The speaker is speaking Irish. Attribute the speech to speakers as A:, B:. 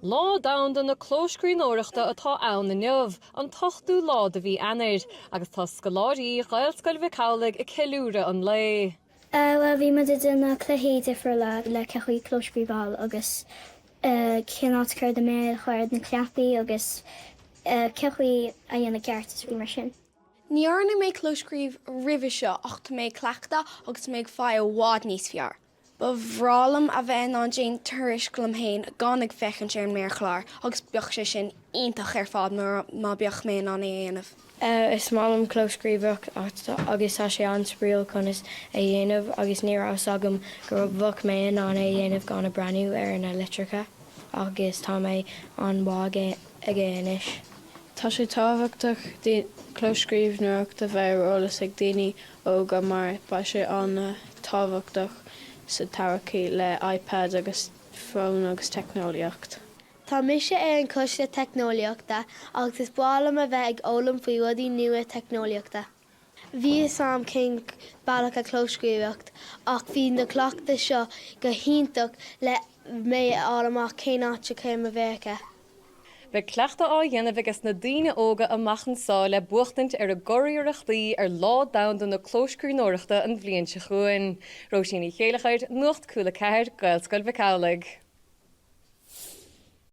A: Lá damhanda na Clóscríbhneoireachta atá ann na neamh, an tochtú lá de bhí anair, agus tá scoláirí Ghaelscoil Mhic Amhlaigh i ceiliúradh an lé.
B: Well, bhí muid na cluichí difriúr le cechuí clóscríbhneoireachta agus cinát chuir de mé chuir na cleapaí agus cechuí a dhéanana ceartas bhí mar sin.
C: Níorna mé clóscríbh ribhe seo ach tá mé cleachta agus méid fáil bhád níos fear. Ba bhrálam a bheith ná Jane tuairis gluam héin gánig fechan sé an méar chláir agus beoch sé sin iontach ar fád má beoch mé an dhéanamh.
D: Is málam clóscríbhneoireachta agus tá sé an spríal chunas a dhéanamh agus ní agam gur bhah mé an dhéanamh gan na braniú ar na litricha agus tá mé an bhág a ggéanais.
E: Tá sé táhachtach clóscríbhneoireachta bheith rólas ag daoine óga mar ba sé an táhachtach sa tarachaí le iPad agus fón agus technoliacht.
F: Tá mise ar an cloiste technoliaachta agus is bálam a bheith ag ólam faoi rudaí nua technoliaachta. Bhí sam cin bailach a clóscríbhneoireacht ach bhí na cleachta seo go hintach le mé álamach céináte céim a bhécha.
A: Be cleachta á dhéanamh agus na daoine óga amachchan sá le buachtaint ar a gcóiríoireachtaí ar lá damhanda na Clóscríbhneoireachta an bhliain se chuin. Róisíní chéalachaid Nuacht Cúla4, Ghaelscoil Mhic Amhlaigh.